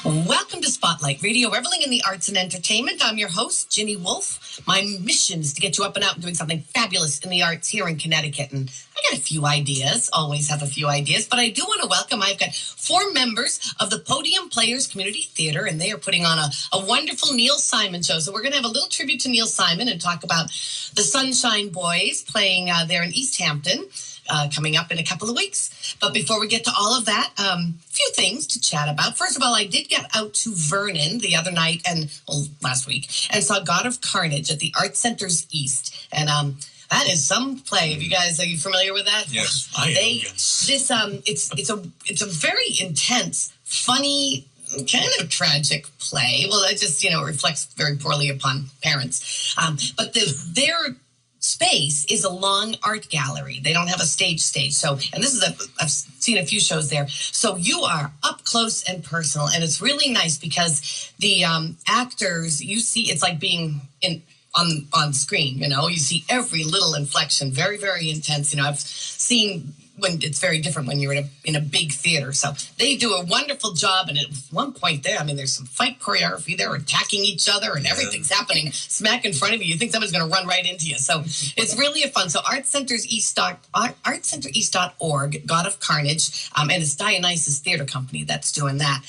Welcome to Spotlight Radio, reveling in the arts and entertainment. I'm your host, Ginny Wolfe. My mission is to get you up and out and doing something fabulous in the arts here in Connecticut. And I got a few ideas, always have a few ideas, but I do want to welcome, I've got 4 members of the Podium Players Community Theater, and they are putting on a wonderful Neil Simon show. So we're going to have a little tribute to Neil Simon and talk about the Sunshine Boys playing there in East Hampton. Coming up in a couple of weeks. But before we get to all of that, a few things to chat about. First of all, I did get out to Vernon the other night last week and saw God of Carnage at the Art Centers East. And that is some play. Are you familiar with that? Yes, I am. Yes. It's a very intense, funny, kind of tragic play. Well, it just, reflects very poorly upon parents. But their space is a long art gallery. They don't have a stage. So, and this is I've seen a few shows there. So you are up close and personal, and it's really nice because the actors, you see, it's like being on screen. You see every little inflection, very, very intense. I've seen when it's very different when you're in a big theater. So they do a wonderful job. And at one point there, there's some fight choreography. They're attacking each other and everything's happening smack in front of you. You think someone's going to run right into you. So it's really fun. So artcentereast.org, God of Carnage, and it's Dionysus Theater Company that's doing that.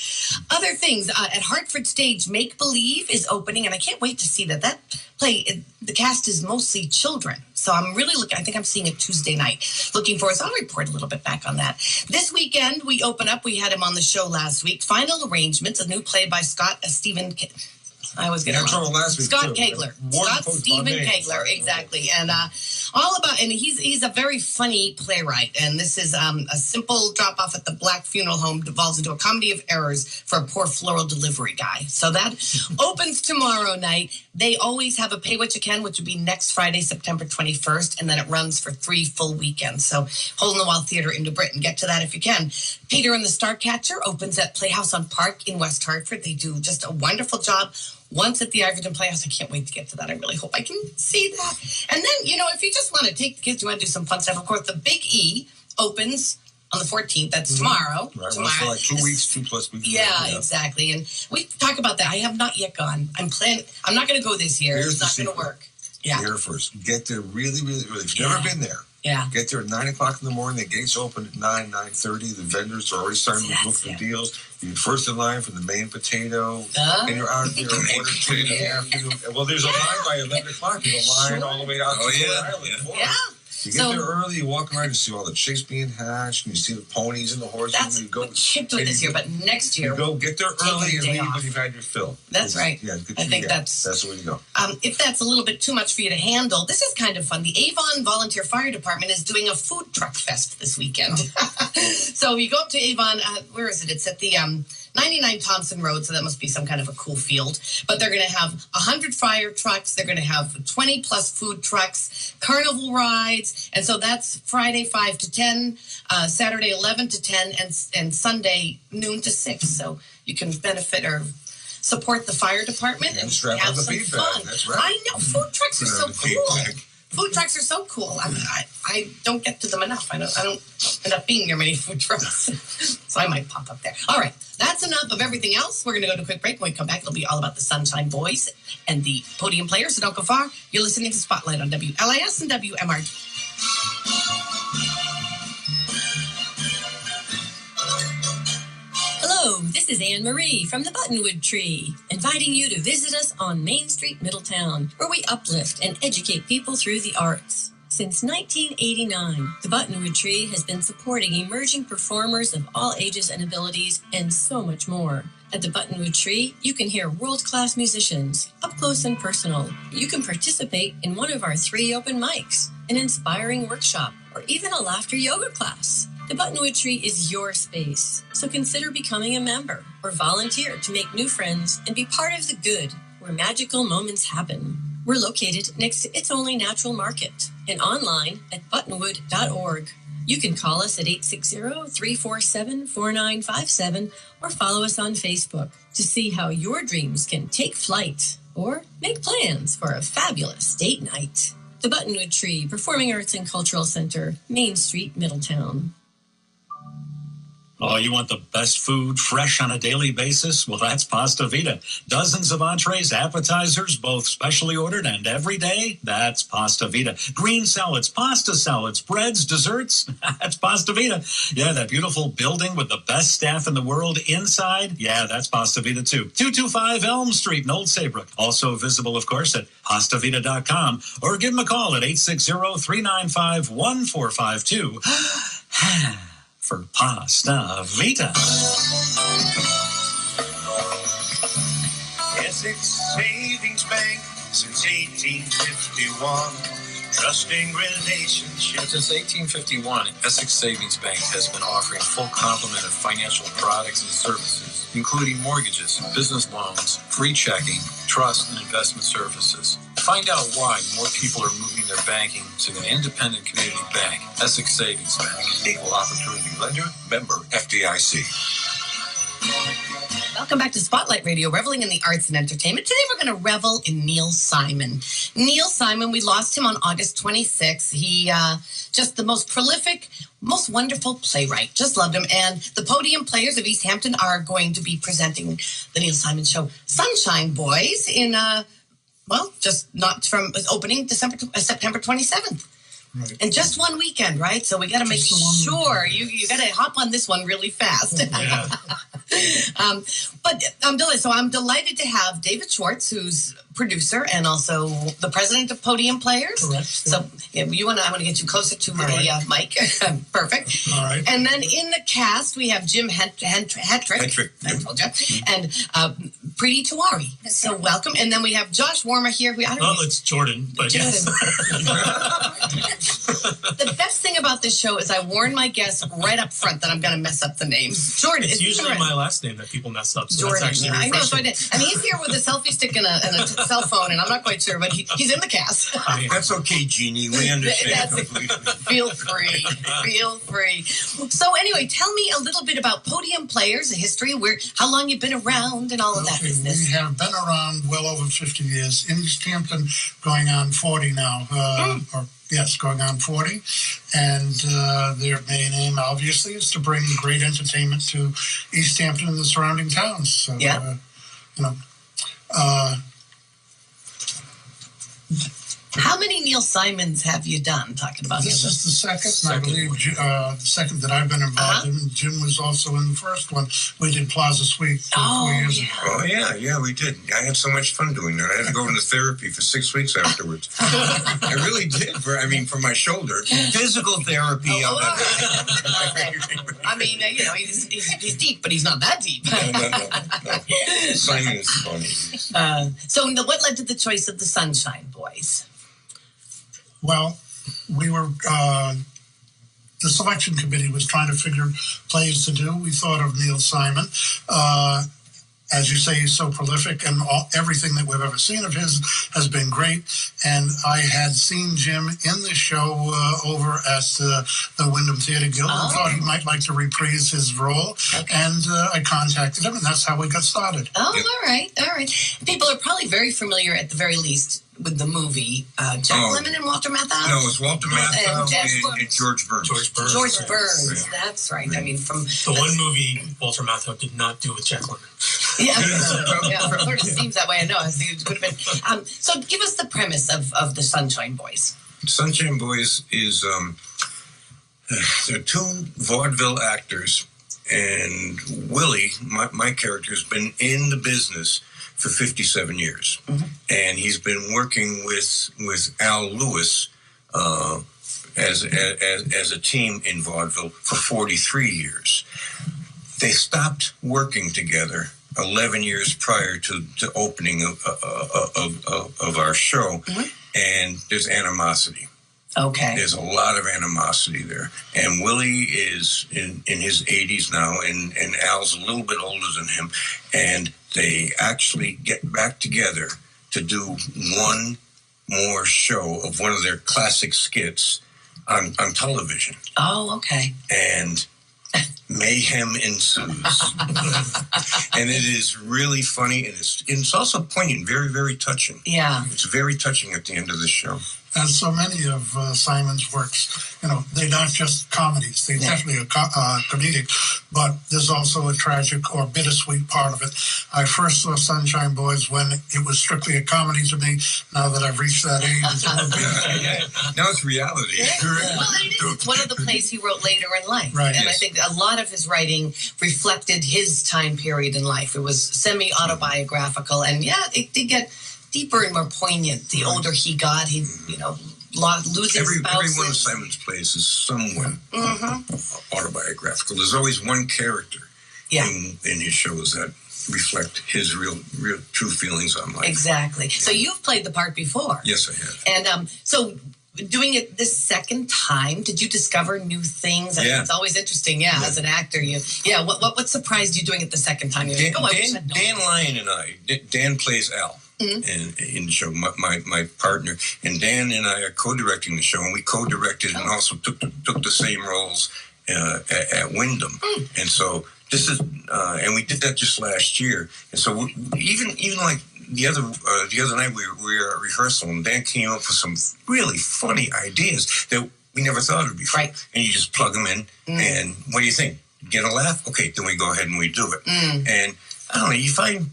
Other things, at Hartford Stage, Make Believe is opening, and I can't wait to see that play. The cast is mostly children. So I'm really looking, I think I'm seeing it Tuesday night. Looking forward, so I'll report a little bit back on that. This weekend, we open up, we had him on the show last week, Final Arrangements, a new play by Scott Stephen I always get it wrong. Last week Scott too. Kegler. Scott Stephen Kegler, exactly. And he's a very funny playwright. And this is a simple drop-off at the Black Funeral Home devolves into a comedy of errors for a poor floral delivery guy. So that opens tomorrow night. They always have a Pay What You Can, which would be next Friday, September 21st, and then it runs for 3 full weekends. So Hole in the Wall Theater in New Britain. Get to that if you can. Peter and the Starcatcher opens at Playhouse on Park in West Hartford. They do just a wonderful job. Once at the Iverton Playhouse. I can't wait to get to that. I really hope I can see that. And then, if you just want to take the kids, you want to do some fun stuff, of course, the Big E opens on the 14th. That's tomorrow. Right. Tomorrow. For like 2 weeks, 2+ weeks. Yeah, exactly. And we talk about that. I have not yet gone. I'm not going to go this year. It's not going to work. Yeah. Here first. Get there really, really early. If you've never been there, get there at 9 o'clock in the morning. The gates open at 9:30. The vendors are already starting to book the deals. You're first in line for the main potato, and you're out here at 2 in the afternoon. Well, there's a line by 11 o'clock. There's a line all the way out to the island. Yeah. You get there early, you walk around, you see all the chicks being hatched, and you see the ponies and the horses. We can't do it this year, but next year. You go get there early and leave when you've had your fill. That's right. Yeah, I think that's the way to go. If that's a little bit too much for you to handle, this is kind of fun. The Avon Volunteer Fire Department is doing a food truck fest this weekend. So you go up to Avon, where is it? It's at the 99 Thompson Road, so that must be some kind of a cool field. But they're going to have 100 fire trucks. They're going to have 20+ food trucks, carnival rides. And so that's Friday 5 to 10, Saturday 11 to 10, and Sunday noon to 6. So you can benefit or support the fire department and have some fun. That's right. I know. Food trucks are so cool. Food trucks are so cool. I don't get to them enough. I don't end up being near many food trucks. So I might pop up there. All right. That's enough of everything else. We're going to go to a quick break. When we come back, it'll be all about the Sunshine Boys and the Podium Players. So don't go far. You're listening to Spotlight on WLIS and WMRD. Hello, this is Anne Marie from the Buttonwood Tree, inviting you to visit us on Main Street, Middletown, where we uplift and educate people through the arts. Since 1989, the Buttonwood Tree has been supporting emerging performers of all ages and abilities, and so much more. At the Buttonwood Tree, you can hear world-class musicians, up close and personal. You can participate in one of our 3 open mics, an inspiring workshop, or even a laughter yoga class. The Buttonwood Tree is your space, so consider becoming a member or volunteer to make new friends and be part of the good, where magical moments happen. We're located next to It's Only Natural Market and online at buttonwood.org. You can call us at 860-347-4957 or follow us on Facebook to see how your dreams can take flight or make plans for a fabulous date night. The Buttonwood Tree, Performing Arts and Cultural Center, Main Street, Middletown. Oh, you want the best food fresh on a daily basis? Well, that's Pasta Vita. Dozens of entrees, appetizers, both specially ordered and every day. That's Pasta Vita. Green salads, pasta salads, breads, desserts. That's Pasta Vita. Yeah, that beautiful building with the best staff in the world inside. Yeah, that's Pasta Vita too. 225 Elm Street in Old Saybrook. Also visible, of course, at pastavita.com or give them a call at 860-395-1452. For Pasta Vita. Essex Savings Bank since 1851. Trusting relationships. Since 1851, Essex Savings Bank has been offering a full complement of financial products and services, including mortgages, business loans, free checking, trust, and investment services. Find out why more people are moving their banking to an independent community bank, Essex Savings Bank. Equal opportunity lender, member FDIC. Welcome back to Spotlight Radio, reveling in the arts and entertainment. Today we're going to revel in Neil Simon. Neil Simon, we lost him on August 26th. He just the most prolific, most wonderful playwright. Just loved him. And the Podium Players of East Hampton are going to be presenting the Neil Simon show, Sunshine Boys, in just not from opening September 27th. Right. And just one weekend, right? So we got to make sure you got to hop on this one really fast. Yeah. But I'm delighted to have David Schwartz, who's producer and also the president of Podium Players. Correct. So I want to get you closer to the mic. Perfect. All right. And then in the cast we have Jim Hetrick. I told you. And Preeti Tiwari. So welcome. And then we have Josh Warmer here. It's Jordan, but yes. The best thing about this show is I warn my guests right up front that I'm going to mess up the name. Jordan. It's usually my last name that people mess up. So Jordan. That's actually refreshing. I know. So I did. And he's here with a selfie stick and a cell phone, and I'm not quite sure, but he's in the cast. That's okay, Jeannie. We understand completely. Feel free. So anyway, tell me a little bit about Podium Players, a history, how long you've been around, and all of that business. We have been around well over 50 years. In East Hampton, going on 40 now. Going on 40. And their main aim, obviously, is to bring great entertainment to East Hampton and the surrounding towns. So, how many Neil Simons have you done? Talking about this is the second, and I believe the second that I've been involved in. Jim was also in the first one. We did Plaza Suite 4 years ago. Oh yeah, we did. I had so much fun doing that. I had to go into therapy for 6 weeks afterwards. I really did. For my shoulder, physical therapy. I mean, he's deep, but he's not that deep. No. Simon is funny. So, what led to the choice of the Sunshine Boys? Well, we were, the selection committee was trying to figure plays to do. We thought of Neil Simon. As you say, he's so prolific, and everything that we've ever seen of his has been great. And I had seen Jim in the show over at the Wyndham Theatre Guild and thought he might like to reprise his role. Okay. And I contacted him, and that's how we got started. Oh, yep. All right. People are probably very familiar, at the very least, with the movie Jack Lemmon and Walter Matthau? No, it was Walter Matthau and George Burns. George Burns, that's right. I mean, from the one movie Walter Matthau did not do with Jack Lemmon. Yeah, it seems that way. I know. I think it could have been. So, give us the premise of the Sunshine Boys. Sunshine Boys is they're two vaudeville actors, and Willie, my character, has been in the business for 57 years. Mm-hmm. And he's been working with Al Lewis as a team in vaudeville for 43 years. They stopped working together 11 years prior to opening of our show, mm-hmm. and there's animosity. Okay. There's a lot of animosity there. And Willie is in his 80s now, and Al's a little bit older than him, and they actually get back together to do one more show of one of their classic skits on television. Oh, okay. And mayhem ensues. And it is really funny, and it's also poignant, very, very touching. Yeah. It's very touching at the end of the show. as so many of Simon's works, they're not just comedies. They're definitely comedic, but there's also a tragic or bittersweet part of it. I first saw Sunshine Boys when it was strictly a comedy to me. Now that I've reached that age, it's a little now it's reality. Well, it's one of the plays he wrote later in life. Right. And I think a lot of his writing reflected his time period in life. It was semi-autobiographical, and it did get deeper and more poignant the older he got. He, losing every spouses. one of Simon's plays is somewhat autobiographical. There's always one character in his shows that reflect his real true feelings on life. Exactly. So you've played the part before. Yes, I have. And so doing it this second time, did you discover new things? It's always interesting, as an actor. What surprised you doing it the second time? Dan Lyon and I, Dan plays Al. In the show, my partner, and Dan and I are co-directing the show, and we co-directed and also took the same roles at Wyndham, and so this is and we did that just last year, and so even like the other night we were at rehearsal, and Dan came up with some really funny ideas that we never thought of before, and you just plug them in, and what do you think? Get a laugh? Okay, then we go ahead and we do it, and I don't know, you find.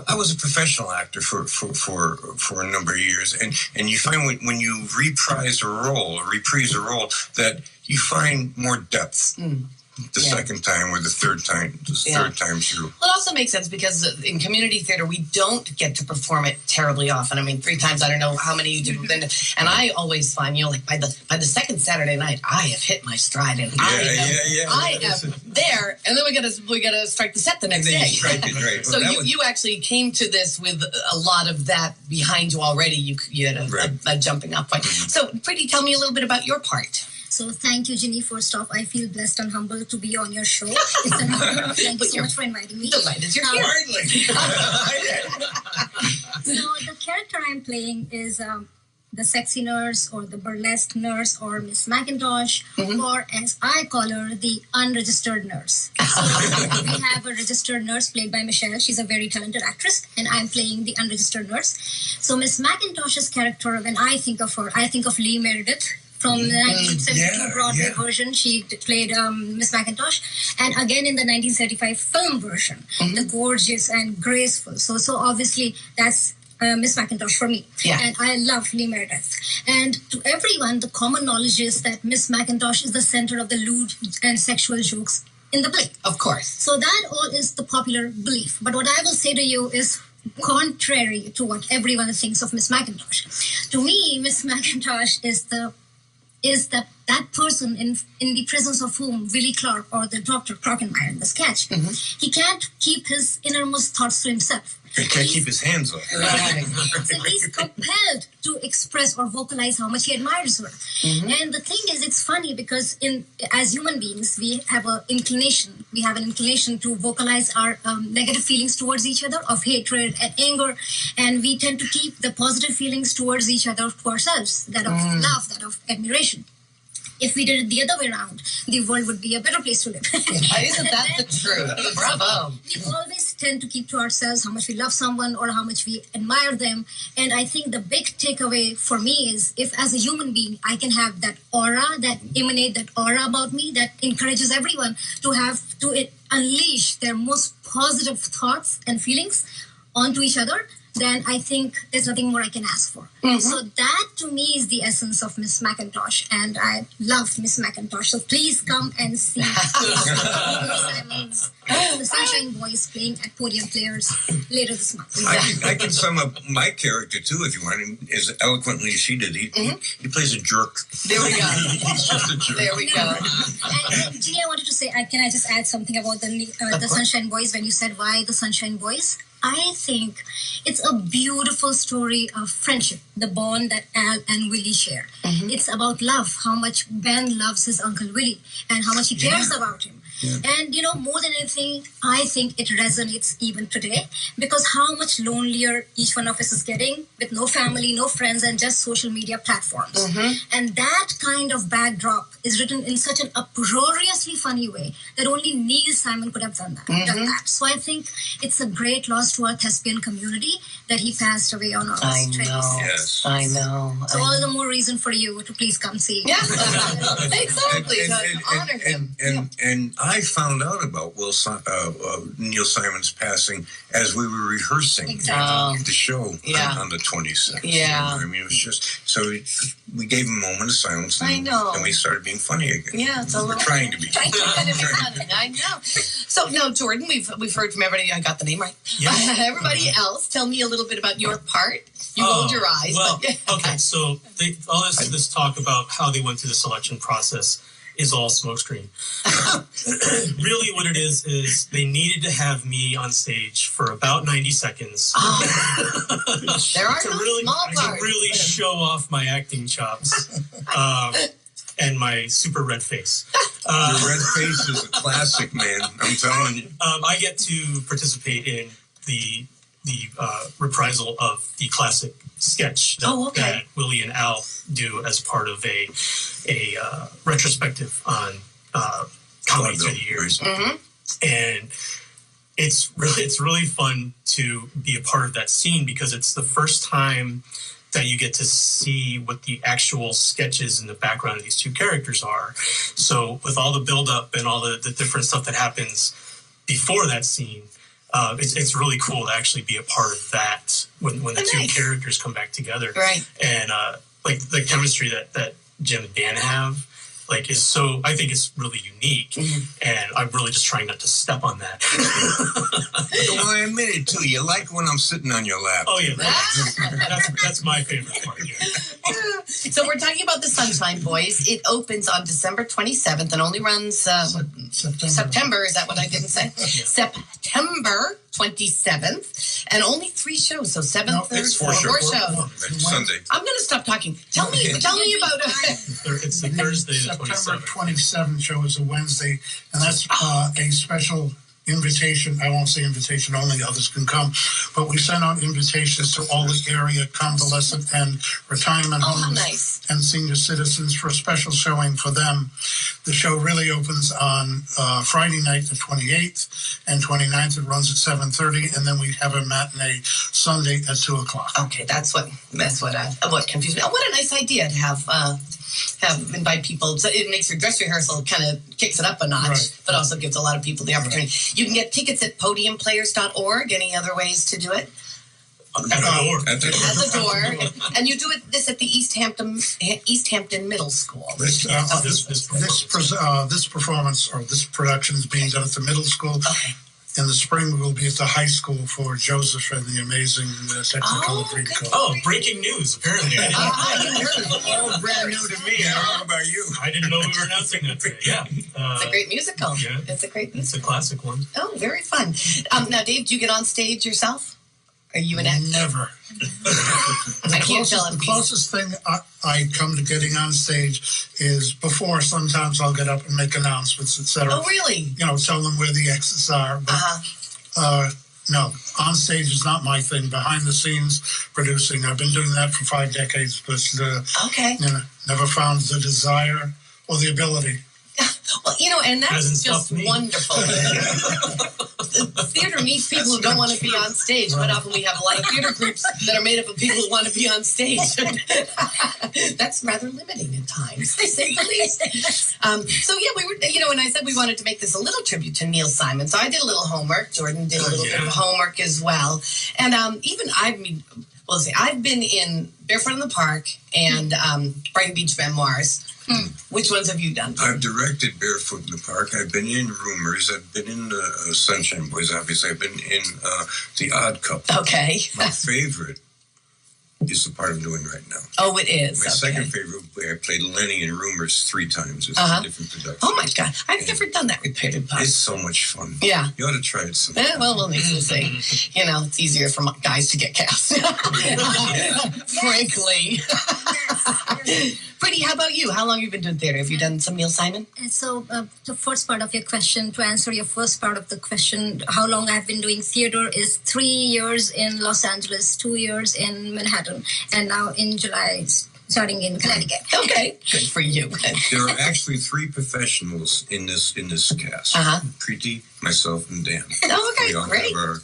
I was a professional actor for a number of years, and you find when you reprise a role that you find more depth the second time or the third time through. Well, it also makes sense because in community theater we don't get to perform it terribly often. I mean, 3 times, I don't know how many you did, and I always find like by the second Saturday night I have hit my stride, and I am there, and then we gotta strike the set the next day. Right. So you actually came to this with a lot of that behind you already. You had a jumping up point. So, Pretty, tell me a little bit about your part. So thank you, Ginny. First off, I feel blessed and humbled to be on your show. It's an honor. Thank you so much for inviting me. Delighted you're here. So the character I'm playing is the sexy nurse or the burlesque nurse or Miss Macintosh, or as I call her, the unregistered nurse. So we have a registered nurse played by Michelle. She's a very talented actress, and I'm playing the unregistered nurse. So Miss Macintosh's character, when I think of her, I think of Lee Meredith. From the 1972 Broadway version, she played Miss Macintosh. And again in the 1975 film version, the gorgeous and graceful. So obviously that's Miss Macintosh for me. And I love Lee Meredith. And to everyone, the common knowledge is that Miss Macintosh is the center of the lewd and sexual jokes in the play. Of course. So that all is the popular belief. But what I will say to you is contrary to what everyone thinks of Miss Macintosh. To me, Miss Macintosh is that person in the presence of whom Willie Clark or the Dr. Krockenmeyer in the sketch, he can't keep his innermost thoughts to himself. He can't keep his hands off. So he's compelled to express or vocalize how much he admires her. And the thing is, it's funny because as human beings, we have an inclination to vocalize our negative feelings towards each other of hatred and anger, and we tend to keep the positive feelings towards each other to ourselves, that of love, that of admiration. If we did it the other way around, the world would be a better place to live. Isn't that the truth? Bravo. We always tend to keep to ourselves how much we love someone or how much we admire them. And I think the big takeaway for me is if as a human being, I can have that aura, emanate that aura about me that encourages everyone to unleash their most positive thoughts and feelings onto each other, then I think there's nothing more I can ask for. So that to me is the essence of Miss Macintosh, and I love Miss Macintosh. So please come and see Simon's The Sunshine Boys playing at Podium Players later this month. I can sum up my character too, if you want, as eloquently as she did. He plays a jerk. There we go. He's just a jerk. There we go. And Ginny, I wanted to say, can I just add something about the Sunshine Boys when you said why the Sunshine Boys? I think it's a beautiful story of friendship, the bond that Al and Willie share. It's about love, how much Ben loves his Uncle Willie and how much he cares about him. And, more than anything, I think it resonates even today because how much lonelier each one of us is getting with no family, no friends, and just social media platforms. And that kind of backdrop is written in such an uproariously funny way that only Neil Simon could have done that. So I think it's a great lost lost to our thespian community that he passed away on August 26th. Yes. I know. So all the more reason for you to please come see. Yeah, exactly. To honor him. And I found out about Neil Simon's passing as we were rehearsing the show on the 26th. Yeah. I mean, it was just, so we gave him a moment of silence. And, I know. And we started being funny again. Yeah, it's a little. We're trying to be funny. I know. So, no, Jordan, we've heard from everybody. I got the name right. Yes. Everybody else, tell me a little bit about your part. You rolled your eyes. Well, but, okay, so all this talk about how they went through the selection process is all smokescreen. Really what it is they needed to have me on stage for about 90 seconds. There are no small parts. To really show off my acting chops and my super red face. Your red face is a classic, man. I'm telling you. I get to participate in the reprisal of the classic sketch that Willie and Al do as part of a retrospective on comedy through the years. Mm-hmm. And it's really fun to be a part of that scene because it's the first time that you get to see what the actual sketches in the background of these two characters are. So with all the build-up and all the different stuff that happens before that scene, it's really cool to actually be a part of that when the two characters come back together. Right. And like the chemistry that Jim and Dan have, like is so, I think it's really unique, and I'm really just trying not to step on that. Well, I admit it too. You like when I'm sitting on your lap. Oh yeah, that's my favorite part. Yeah. So we're talking about the Sunshine Boys. It opens on December 27th and only runs September. Is that what I didn't say? Yeah. September 27th, and only 3 shows. So 7th, No, 3rd, it's 4 4 shows. Sunday. I'm going to stop talking. Tell me about it. It's the Thursday, the September 27th. 27th show is a Wednesday, and that's a special invitation. I won't say invitation only, others can come, but we send out invitations to all the area convalescent and retirement homes and senior citizens for a special showing for them. The show really opens on Friday night, the 28th, and 29th. It runs at 7:30, and then we have a matinee Sunday at 2 o'clock. Okay, that's what confused me. Oh, what a nice idea to have invite people. So it makes your dress rehearsal kind of kicks it up a notch, but also gives a lot of people the opportunity. Right. You can get tickets at podiumplayers.org. Any other ways to do it? At the door. And you do this at the East Hampton Middle School. This performance or this production is being done at the middle school. Okay. In the spring, we will be at the high school for Joseph and the amazing Technicolor Dreamcoat. Oh, breaking news! Apparently, all brand new to me. I don't know about you. I didn't know we were announcing that today. Yeah, it's a great musical. Yeah, it's a great musical. It's a classic one. Oh, very fun. Now, Dave, do you get on stage yourself? Are you an actor? Never. The closest thing I come to getting on stage is before. Sometimes I'll get up and make announcements, etc. Oh, really? You know, tell them where the exits are. But, no, on stage is not my thing. Behind the scenes producing, I've been doing that for 5 decades, but never found the desire or the ability. Well, and that's just wonderful. Theater needs people who don't want to be on stage. Quite often we have a lot of theater groups that are made up of people who want to be on stage. That's rather limiting at times, to say the least. So yeah, we were, and I said we wanted to make this a little tribute to Neil Simon. So I did a little homework. Jordan did a little bit of homework as well. And I've been in Barefoot in the Park and Brighton Beach Memoirs. Which ones have you done? I've directed Barefoot in the Park. I've been in Rumors. I've been in Sunshine Boys, obviously. I've been in The Odd Couple. Okay. My favorite is the part I'm doing right now. Oh, it is. My second favorite, I played Lenny in Rumors 3 times. It's a different production. Oh, my God. I've never done that with Period Pop. It's so much fun. Yeah. You ought to try it sometime. Well, we'll need to see. It's easier for guys to get cast. Frankly. Pretty, how about you? How long have you been doing theater? Have you done some Neil Simon? So the first part of your question, to answer your first part of the question, how long I've been doing theater is 3 years in Los Angeles, 2 years in Manhattan, and now in July starting in Connecticut. Okay, good for you. There are actually 3 professionals in this cast. Preeti, myself, and Dan. Oh, okay, we all great. have our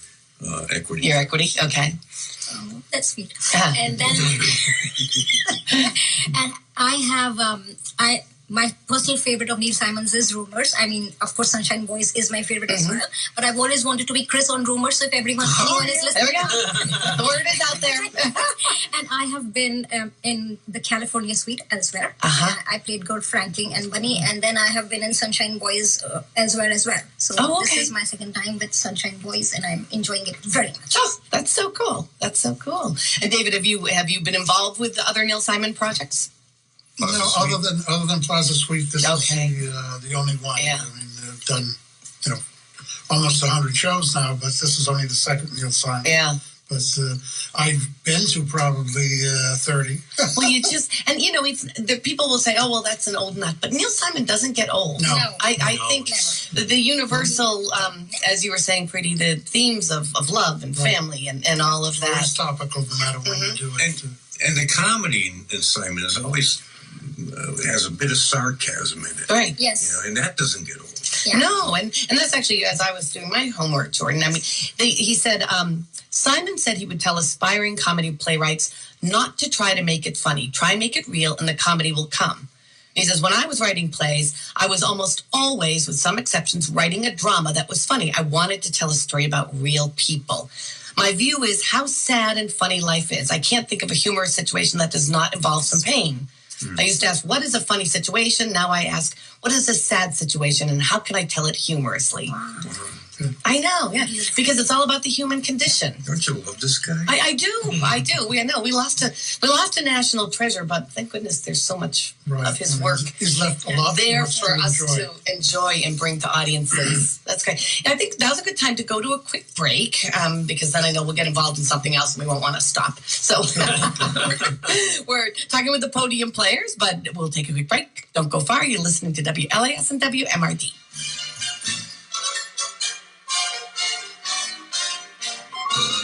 equity. Your equity, okay. Oh, that's sweet. And then, and I have, my personal favorite of Neil Simon's is Rumors. I mean, of course, Sunshine Boys is my favorite as well. But I've always wanted to be Chris on Rumors. So if anyone is listening, there we go. The word is out there. And I have been in the California suite elsewhere. I played Gert Franklin and Bunny, and then I have been in Sunshine Boys elsewhere as well. So this is my second time with Sunshine Boys, and I'm enjoying it very much. Oh, that's so cool. That's so cool. And David, have you been involved with the other Neil Simon projects? No, other than Plaza Suite, this is the only one. Yeah. I mean, they've done, almost 100 shows now, but this is only the second Neil Simon. Yeah. But I've been to probably 30. Well, the people will say, "Oh, well, that's an old nut," but Neil Simon doesn't get old. No. I think the universal, as you were saying, Pretty, the themes of love and family and all of that. It's topical no matter when you do it. And the comedy in Simon is always has a bit of sarcasm in it. Right. Yes. And that doesn't get old. Yeah. No, and that's actually, as I was doing my homework, Jordan, I mean, he said, Simon said he would tell aspiring comedy playwrights not to try to make it funny. Try and make it real, and the comedy will come. He says, when I was writing plays, I was almost always, with some exceptions, writing a drama that was funny. I wanted to tell a story about real people. My view is how sad and funny life is. I can't think of a humorous situation that does not involve some pain. I used to ask, what is a funny situation? Now I ask, what is a sad situation, and how can I tell it humorously? I know, yeah, because it's all about the human condition. Don't you love this guy? I do. We lost a national treasure, but thank goodness there's so much of his work. He's left a lot there for us to enjoy and bring to audiences. That's great. And I think now's a good time to go to a quick break, because then I know we'll get involved in something else and we won't want to stop. So we're talking with the podium players, but we'll take a quick break. Don't go far. You're listening to WLIS and WMRD.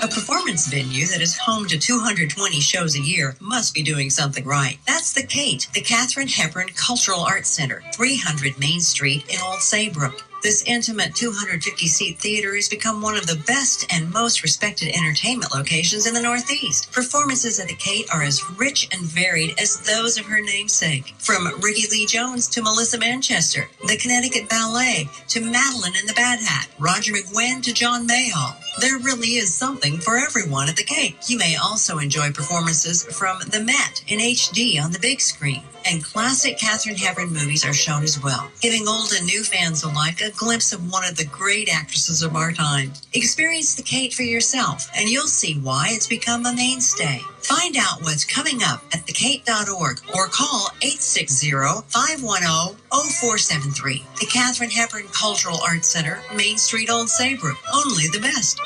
A performance venue that is home to 220 shows a year must be doing something right. That's the CATE, the Katharine Hepburn Cultural Arts Center, 300 Main Street in Old Saybrook. This intimate 250-seat theater has become one of the best and most respected entertainment locations in the Northeast. Performances at the CATE are as rich and varied as those of her namesake. From Ricky Lee Jones to Melissa Manchester, the Connecticut Ballet to Madeline and the Bad Hat, Roger McGuinn to John Mayall. There really is something for everyone at the CATE. You may also enjoy performances from The Met in HD on the big screen. And classic Katharine Hepburn movies are shown as well, giving old and new fans alike a glimpse of one of the great actresses of our time. Experience the CATE for yourself, and you'll see why it's become a mainstay. Find out what's coming up at thecate.org or call 860-510-0473. The Katharine Hepburn Cultural Arts Center, Main Street, Old Saybrook. Only the best.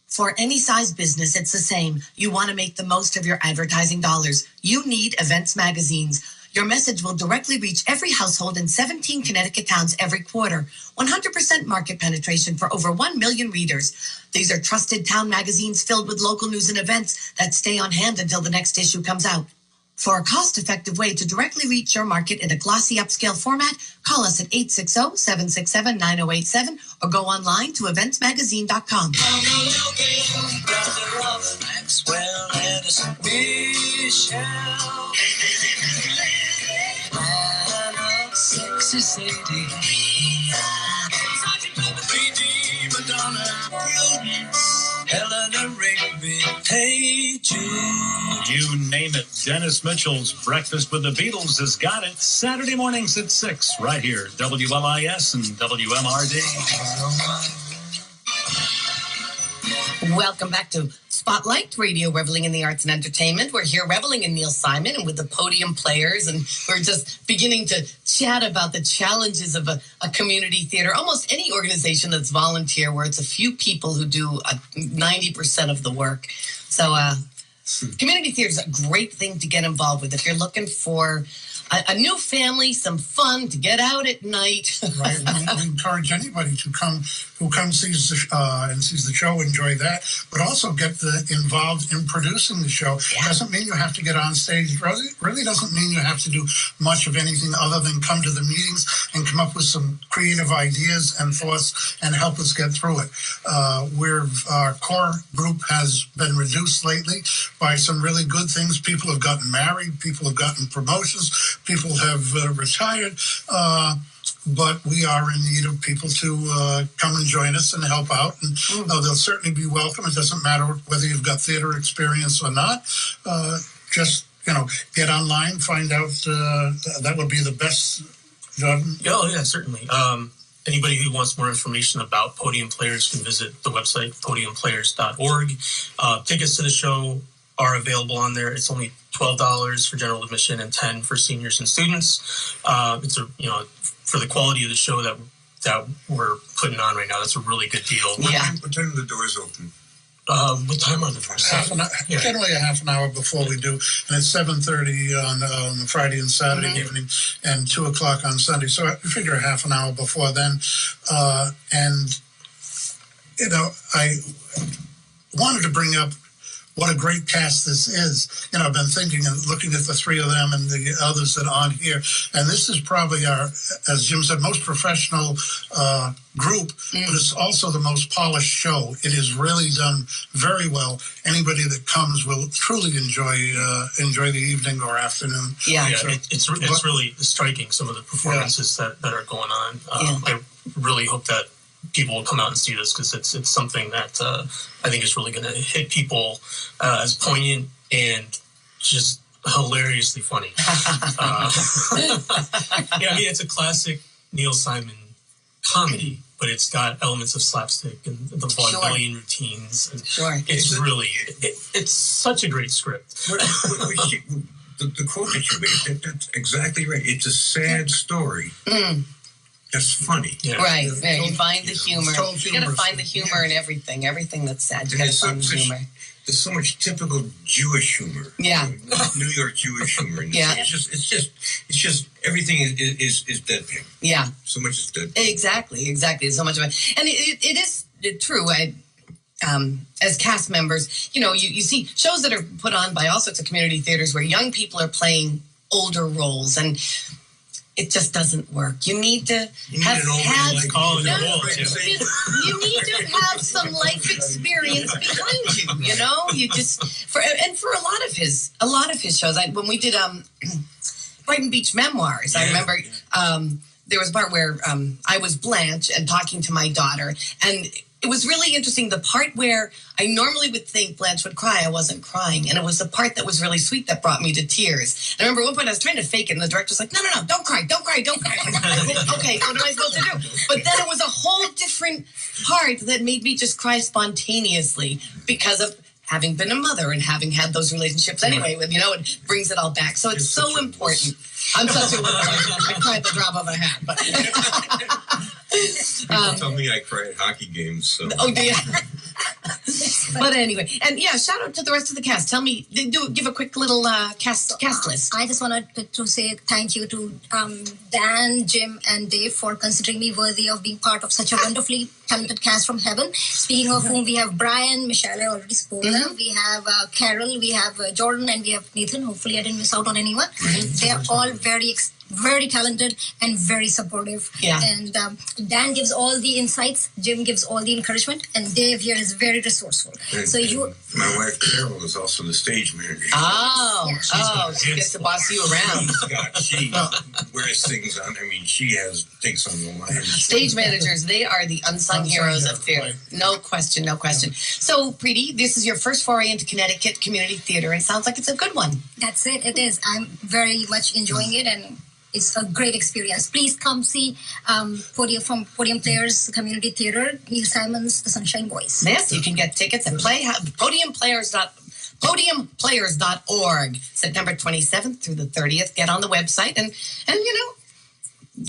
For any size business, it's the same. You want to make the most of your advertising dollars. You need events magazines. Your message will directly reach every household in 17 Connecticut towns every quarter. 100% market penetration for over 1 million readers. These are trusted town magazines filled with local news and events that stay on hand until the next issue comes out. For a cost-effective way to directly reach your market in a glossy upscale format, call us at 860-767-9087 or go online to eventsmagazine.com. You name it. Dennis Mitchell's Breakfast with the Beatles has got it. Saturday mornings at 6, right here, WLIS and WMRD. Welcome back to Spotlight Radio, reveling in the arts and entertainment. We're here reveling in Neil Simon and with the podium players, and we're just beginning to chat about the challenges of a community theater, almost any organization that's volunteer, where it's a few people who do 90% of the work. So community theater is a great thing to get involved with. If you're looking for a new family, some fun to get out at night. Right. We encourage anybody to come who sees the show, enjoy that, but also get involved in producing the show. Yeah. Doesn't mean you have to get on stage. Really doesn't mean you have to do much of anything other than come to the meetings and come up with some creative ideas and thoughts and help us get through it. Our core group has been reduced lately by some really good things. People have gotten married, people have gotten promotions, people have retired, but we are in need of people to come and join us and help out. And they'll certainly be welcome. It doesn't matter whether you've got theater experience or not. Just, get online, find out. That would be the best, Jordan. Oh, yeah, certainly. Anybody who wants more information about Podium Players can visit the website, podiumplayers.org. Tickets to the show are available on there. It's only $12 for general admission and $10 for seniors and students. It's for the quality of the show that we're putting on right now, that's a really good deal. What time are the doors open? What time are the doors? Generally a half an hour before we do, and it's 7:30 on Friday and Saturday evening, and 2:00 on Sunday. So I figure a half an hour before then. And I wanted to bring up what a great cast this is. I've been thinking and looking at the three of them and the others that aren't here. And this is probably our, as Jim said, most professional group, but it's also the most polished show. It is really done very well. Anybody that comes will truly enjoy the evening or afternoon. It's really striking, some of the performances that are going on. I really hope that people will come out and see this, because it's something that I think is really going to hit people as poignant and just hilariously funny. It's a classic Neil Simon comedy, but it's got elements of slapstick and the vaudevillian routines. And it's really, it's such a great script. The quote that you made, that's exactly right. It's a sad story. That's funny. Right. You find the humor. You got to find the humor in everything. Everything that's sad. You got to find the humor. There's so much typical Jewish humor. Yeah. New York Jewish humor. It's just everything is deadpan. Yeah. So much is deadpan. Exactly. So much of it, and it is true. As cast members, you see shows that are put on by all sorts of community theaters where young people are playing older roles, and it just doesn't work. You need to have some life experience behind you. You just for a lot of his shows. When we did Brighton Beach Memoirs, I remember there was a part where I was Blanche and talking to my daughter, and it was really interesting. The part where I normally would think Blanche would cry, I wasn't crying. And it was the part that was really sweet that brought me to tears. And I remember at one point I was trying to fake it, and the director was like, no, don't cry. Okay, what am I supposed to do? But then it was a whole different part that made me just cry spontaneously because of having been a mother and having had those relationships anyway. It brings it all back. So it's so important. I'm such a I cry at the drop of a hat. But people tell me I cry at hockey games. So. Oh, do you? But anyway, and shout out to the rest of the cast. Give a quick little cast list. I just wanted to say thank you to Dan, Jim, and Dave for considering me worthy of being part of such a wonderfully talented cast from heaven. Speaking of whom, we have Brian, Michelle, I already spoke of. We have Carol, we have Jordan, and we have Nathan. Hopefully I didn't miss out on anyone. They are all very talented and very supportive. Yeah. And Dan gives all the insights, Jim gives all the encouragement, and Dave here is very resourceful. And my wife Carol is also the stage manager. She gets to boss you around. She wears things on. She has things on the line. Stage managers, they are the unsung heroes of theater. Right. No question. So, Preeti, this is your first foray into Connecticut community theater, and it sounds like it's a good one. That's it. It is. I'm very much enjoying it, and it's a great experience. Please come see Podium Players Community Theater, Neil Simon's The Sunshine Boys. Yes, you can get tickets at podiumplayers.org, September 27th through the 30th. Get on the website and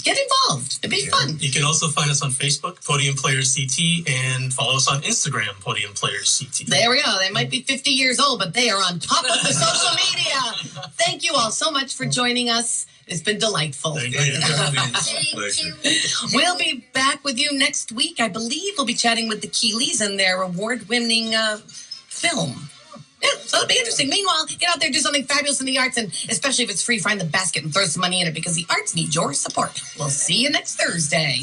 get involved. It'd be fun. You can also find us on Facebook, Podium Players CT, and follow us on Instagram, Podium Players CT. There we go. They might be 50 years old, but they are on top of the social media. Thank you all so much for joining us. It's been delightful. Thank you. Pleasure. We'll be back with you next week. I believe we'll be chatting with the Keeleys and their award-winning film. Yeah, so it'll be interesting. Meanwhile, get out there, do something fabulous in the arts, and especially if it's free, find the basket and throw some money in it because the arts need your support. We'll see you next Thursday.